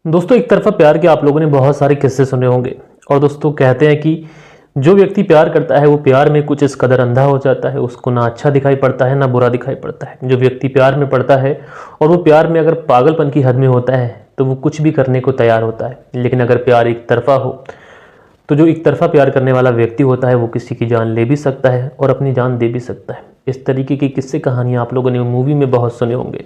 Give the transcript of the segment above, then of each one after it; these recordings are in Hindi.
दोस्तों, एक तरफा प्यार के आप लोगों ने बहुत सारे किस्से सुने होंगे। और दोस्तों, कहते हैं कि जो व्यक्ति प्यार करता है वो प्यार में कुछ इस कदर अंधा हो जाता है, उसको ना अच्छा दिखाई पड़ता है ना बुरा दिखाई पड़ता है। जो व्यक्ति प्यार में पड़ता है और वो प्यार में अगर पागलपन की हद में होता है तो वो कुछ भी करने को तैयार होता है। लेकिन अगर प्यार एक तरफा हो तो जो एक तरफा प्यार करने वाला व्यक्ति होता है वो किसी की जान ले भी सकता है और अपनी जान दे भी सकता है। इस तरीके की किस्से कहानियाँ आप लोगों ने मूवी में बहुत सुने होंगे।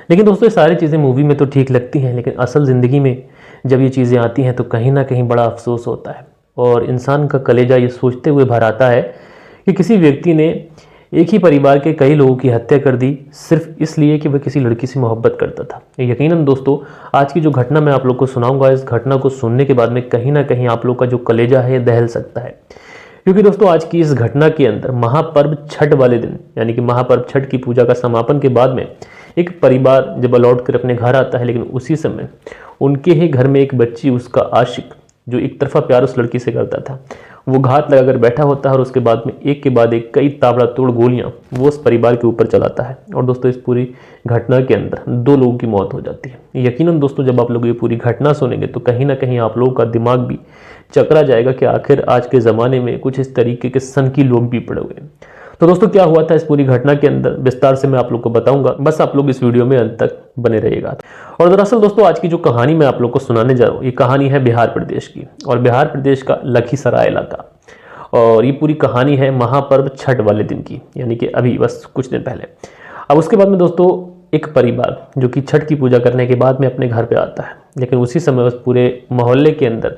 लेकिन दोस्तों, ये सारी चीज़ें मूवी में तो ठीक लगती हैं, लेकिन असल ज़िंदगी में जब ये चीज़ें आती हैं तो कहीं ना कहीं बड़ा अफसोस होता है और इंसान का कलेजा ये सोचते हुए भर आता है कि किसी व्यक्ति ने एक ही परिवार के कई लोगों की हत्या कर दी सिर्फ इसलिए कि वह किसी लड़की से मोहब्बत करता था। यकीनन दोस्तों, आज की जो घटना मैं आप लोग को सुनाऊंगा, इस घटना को सुनने के बाद में कहीं ना कहीं आप लोग का जो कलेजा है दहल सकता है। क्योंकि दोस्तों, आज की इस घटना के अंदर महापर्व छठ वाले दिन, यानी कि महापर्व छठ की पूजा का समापन के बाद में एक परिवार जब लौट कर अपने घर आता है, लेकिन उसी समय उनके ही घर में एक बच्ची, उसका आशिक जो एक तरफा प्यार उस लड़की से करता था, वो घात लगाकर बैठा होता है और उसके बाद में एक के बाद एक कई ताबड़तोड़ गोलियां वो उस परिवार के ऊपर चलाता है। और दोस्तों, इस पूरी घटना के अंदर 2 लोगों की मौत हो जाती है। यकीनन दोस्तों, जब आप लोग ये पूरी घटना सुनेंगे तो कहीं ना कहीं आप लोगों का दिमाग भी चकरा जाएगा कि आखिर आज के ज़माने में कुछ इस तरीके के सनकी लोग भी पड़े हुए हैं। तो दोस्तों, क्या हुआ था इस पूरी घटना के अंदर विस्तार से मैं आप लोग को बताऊंगा, बस आप लोग इस वीडियो में अंत तक बने रहिएगा। और दरअसल दोस्तों, आज की जो कहानी मैं आप लोग को सुनाने जा रहा हूँ, ये कहानी है बिहार प्रदेश की, और बिहार प्रदेश का लखीसराय इलाका। और ये पूरी कहानी है महापर्व छठ वाले दिन की, यानी कि अभी बस कुछ दिन पहले। अब उसके बाद में दोस्तों, एक परिवार जो कि छठ की पूजा करने के बाद में अपने घर पे आता है, लेकिन उसी समय उस पूरे मोहल्ले के अंदर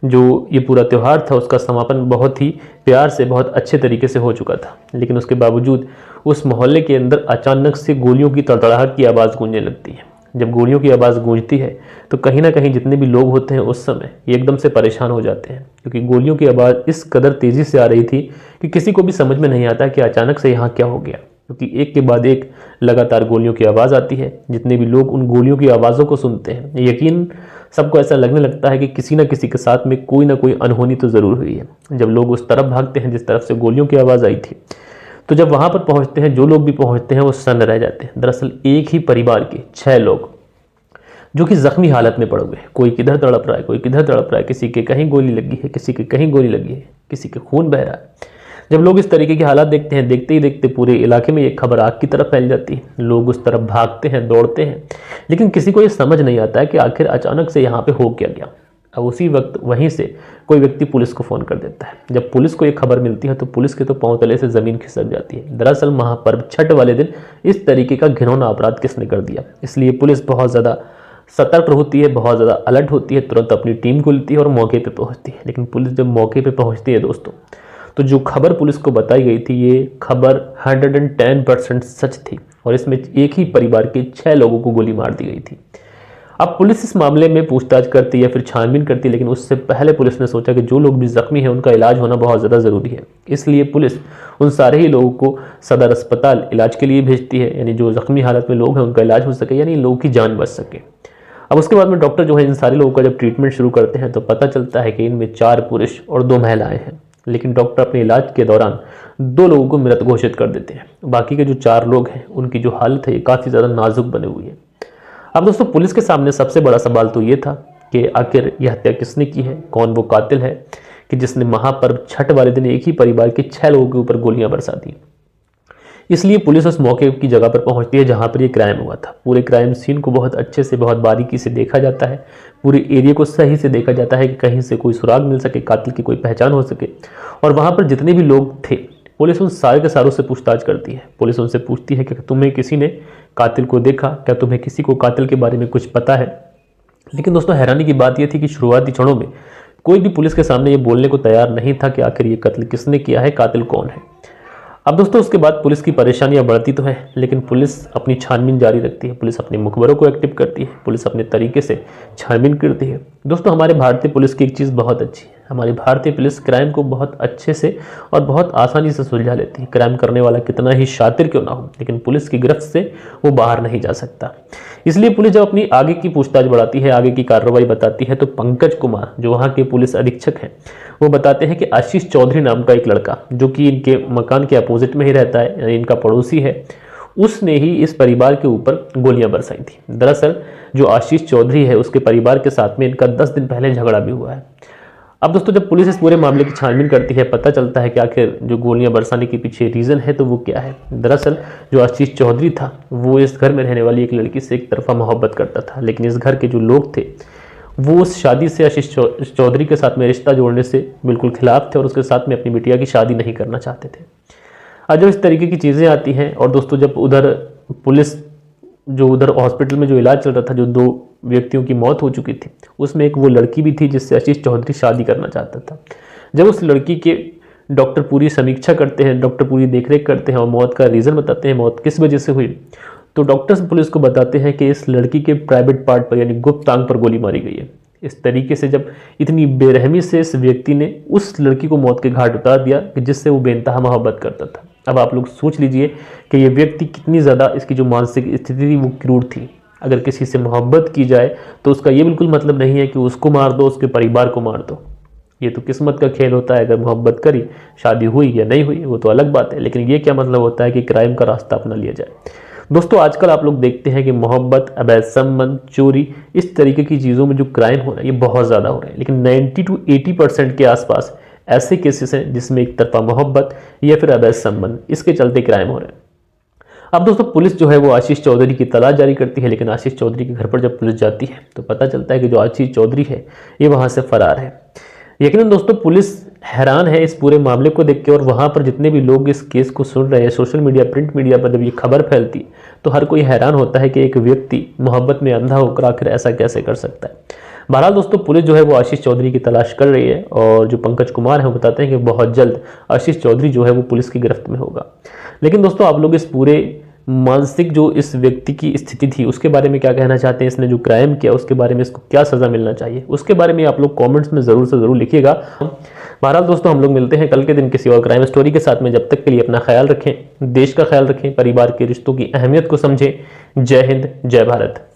जो ये पूरा त्यौहार था उसका समापन बहुत ही प्यार से, बहुत अच्छे तरीके से हो चुका था। लेकिन उसके बावजूद उस मोहल्ले के अंदर अचानक से गोलियों की तड़तड़ाहट की आवाज़ गूंजने लगती है। जब गोलियों की आवाज़ गूंजती है तो कहीं ना कहीं जितने भी लोग होते हैं उस समय एकदम से परेशान हो जाते हैं, क्योंकि गोलियों की आवाज़ इस कदर तेज़ी से आ रही थी कि किसी को भी समझ में नहीं आता कि अचानक से यहाँ क्या हो गया। क्योंकि एक के बाद एक लगातार गोलियों की आवाज़ आती है। जितने भी लोग उन गोलियों की आवाज़ों को सुनते हैं, यकीन सबको ऐसा लगने लगता है कि किसी न किसी के साथ में कोई ना कोई अनहोनी तो ज़रूर हुई है। जब लोग उस तरफ भागते हैं जिस तरफ से गोलियों की आवाज़ आई थी, तो जब वहाँ पर पहुँचते हैं, जो लोग भी पहुँचते हैं वो सन्न रह जाते हैं। दरअसल एक ही परिवार के 6 लोग जो कि जख्मी हालत में पड़े हुए हैं, कोई किधर तड़प रहा है, कोई किधर तड़प रहा है, किसी के कहीं गोली लगी है, किसी के कहीं गोली लगी है, किसी के खून बह रहा है। जब लोग इस तरीके के हालात देखते हैं, देखते ही देखते पूरे इलाके में एक खबर आग की तरफ फैल जाती है। लोग उस तरफ भागते हैं, दौड़ते हैं, लेकिन किसी को ये समझ नहीं आता है कि आखिर अचानक से यहाँ पे हो क्या गया। अब उसी वक्त वहीं से कोई व्यक्ति पुलिस को फ़ोन कर देता है। जब पुलिस को ये खबर मिलती है तो पुलिस के तो पांव तले से ज़मीन खिसक जाती है। दरअसल महापर्व छठ वाले दिन इस तरीके का घिनौना अपराध किसने कर दिया, इसलिए पुलिस बहुत ज़्यादा सतर्क होती है, बहुत ज़्यादा अलर्ट होती है, तुरंत अपनी टीम को लेती है और मौके पे पहुंचती है। लेकिन पुलिस जब मौके पे पहुंचती है दोस्तों, तो जो खबर पुलिस को बताई गई थी ये खबर 110% सच थी, और इसमें एक ही परिवार के 6 लोगों को गोली मार दी गई थी। अब पुलिस इस मामले में पूछताछ करती है, फिर छानबीन करती है, लेकिन उससे पहले पुलिस ने सोचा कि जो लोग भी जख्मी हैं उनका इलाज होना बहुत ज़्यादा ज़रूरी है। इसलिए पुलिस उन सारे ही लोगों को सदर अस्पताल इलाज के लिए भेजती है, यानी जो जख्मी हालत में लोग हैं उनका इलाज हो सके, यानी लोगों की जान बच सके। अब उसके बाद में डॉक्टर जो है इन सारे लोगों का जब ट्रीटमेंट शुरू करते हैं तो पता चलता है कि इनमें 4 पुरुष और 2 महिलाएं हैं। लेकिन डॉक्टर अपने इलाज के दौरान 2 लोगों को मृत घोषित कर देते हैं। बाकी के जो 4 लोग हैं उनकी जो हालत है ये काफ़ी ज़्यादा नाजुक बनी हुई है। अब दोस्तों, पुलिस के सामने सबसे बड़ा सवाल तो ये था कि आखिर यह हत्या किसने की है, कौन वो कातिल है कि जिसने महापर्व छठ वाले दिन एक ही परिवार के 6 लोगों के ऊपर गोलियां बरसा दी। इसलिए पुलिस उस मौके की जगह पर पहुंचती है जहां पर ये क्राइम हुआ था। पूरे क्राइम सीन को बहुत अच्छे से, बहुत बारीकी से देखा जाता है। पूरे एरिया को सही से देखा जाता है कि कहीं से कोई सुराग मिल सके, कातिल की कोई पहचान हो सके। और वहां पर जितने भी लोग थे, पुलिस उन सारे के सारों से पूछताछ करती है। पुलिस उनसे पूछती है कि तुम्हें किसी ने कातिल को देखा, क्या तुम्हें किसी को कातिल के बारे में कुछ पता है। लेकिन दोस्तों, हैरानी की बात यह थी कि शुरुआती क्षणों में कोई भी पुलिस के सामने ये बोलने को तैयार नहीं था कि आखिर ये कत्ल किसने किया है, कातिल कौन है। अब दोस्तों, उसके बाद पुलिस की परेशानियां बढ़ती तो है, लेकिन पुलिस अपनी छानबीन जारी रखती है। पुलिस अपने मुखबरों को एक्टिव करती है, पुलिस अपने तरीके से छानबीन करती है। दोस्तों, हमारे भारतीय पुलिस की एक चीज़ बहुत अच्छी है, हमारी भारतीय पुलिस क्राइम को बहुत अच्छे से और बहुत आसानी से सुलझा लेती है। क्राइम करने वाला कितना ही शातिर क्यों ना हो, लेकिन पुलिस की गिरफ्त से वो बाहर नहीं जा सकता। इसलिए पुलिस जब अपनी आगे की पूछताछ बढ़ाती है, आगे की कार्रवाई बताती है, तो पंकज कुमार जो वहाँ के पुलिस अधीक्षक हैं वो बताते हैं कि आशीष चौधरी नाम का एक लड़का जो कि इनके मकान के अपोजिट में ही रहता है, यानी इनका पड़ोसी है, उसने ही इस परिवार के ऊपर गोलियां बरसाई थी। दरअसल जो आशीष चौधरी है उसके परिवार के साथ में इनका 10 दिन पहले झगड़ा भी हुआ है। अब दोस्तों जब पुलिस इस पूरे मामले की छानबीन करती है, पता चलता है कि आखिर जो गोलियां बरसाने के पीछे रीज़न है तो वो क्या है। दरअसल जो आशीष चौधरी था वो इस घर में रहने वाली एक लड़की से एक तरफा मोहब्बत करता था, लेकिन इस घर के जो लोग थे वो उस शादी से आशीष चौधरी के साथ में रिश्ता जोड़ने से बिल्कुल खिलाफ थे और उसके साथ में अपनी बिटिया की शादी नहीं करना चाहते थे। आज जब इस तरीके की चीज़ें आती हैं और दोस्तों जब उधर पुलिस जो उधर हॉस्पिटल में जो इलाज चल रहा था, जो 2 व्यक्तियों की मौत हो चुकी थी, उसमें एक वो लड़की भी थी जिससे आशीष चौधरी शादी करना चाहता था। जब उस लड़की के डॉक्टर पूरी समीक्षा करते हैं, डॉक्टर पूरी देखरेख करते हैं और मौत का रीज़न बताते हैं, मौत किस वजह से हुई, तो डॉक्टर्स पुलिस को बताते हैं कि इस लड़की के प्राइवेट पार्ट पर यानी गुप्त अंग पर गोली मारी गई है। इस तरीके से जब इतनी बेरहमी से इस व्यक्ति ने उस लड़की को मौत के घाट उतार दिया कि जिससे वो बेइंतहा मोहब्बत करता था। अब आप लोग सोच लीजिए कि ये व्यक्ति कितनी ज़्यादा इसकी जो मानसिक स्थिति थी वो क्रूर थी। अगर किसी से मोहब्बत की जाए तो उसका ये बिल्कुल मतलब नहीं है कि उसको मार दो, उसके परिवार को मार दो। ये तो किस्मत का खेल होता है। अगर मोहब्बत करी, शादी हुई या नहीं हुई वो तो अलग बात है, लेकिन ये क्या मतलब होता है कि क्राइम का रास्ता अपना लिया जाए। दोस्तों आजकल आप लोग देखते हैं कि मोहब्बत, अवैध संबंध, चोरी, इस तरीके की चीज़ों में जो क्राइम हो रहा है ये बहुत ज़्यादा हो रहे हैं, लेकिन 90 to 80% के आसपास ऐसे केसेस हैं जिसमें एक तरफा मोहब्बत या फिर अवैध संबंध, इसके चलते क्राइम हो रहे हैं। अब दोस्तों पुलिस जो है वो आशीष चौधरी की तलाश जारी करती है, लेकिन आशीष चौधरी के घर पर जब पुलिस जाती है तो पता चलता है कि जो आशीष चौधरी है ये वहाँ से फरार है। यकीनन दोस्तों पुलिस हैरान है इस पूरे मामले को देख के, और वहाँ पर जितने भी लोग इस केस को सुन रहे हैं, सोशल मीडिया, प्रिंट मीडिया पर जब ये खबर फैलती तो हर कोई हैरान होता है कि एक व्यक्ति मोहब्बत में अंधा होकर आखिर ऐसा कैसे कर सकता है। बहरहाल दोस्तों पुलिस जो है वो आशीष चौधरी की तलाश कर रही है और जो पंकज कुमार है वो बताते हैं कि बहुत जल्द आशीष चौधरी जो है वो पुलिस की गिरफ्त में होगा। लेकिन दोस्तों आप लोग इस पूरे मानसिक जो इस व्यक्ति की स्थिति थी उसके बारे में क्या कहना चाहते हैं, इसने जो क्राइम किया उसके बारे में इसको क्या सज़ा मिलना चाहिए, उसके बारे में आप लोग कमेंट्स में ज़रूर से ज़रूर लिखिएगा। बहरहाल दोस्तों हम लोग मिलते हैं कल के दिन किसी और क्राइम स्टोरी के साथ में। जब तक के लिए अपना ख्याल रखें, देश का ख्याल रखें, परिवार के रिश्तों की अहमियत को समझें। जय हिंद, जय भारत।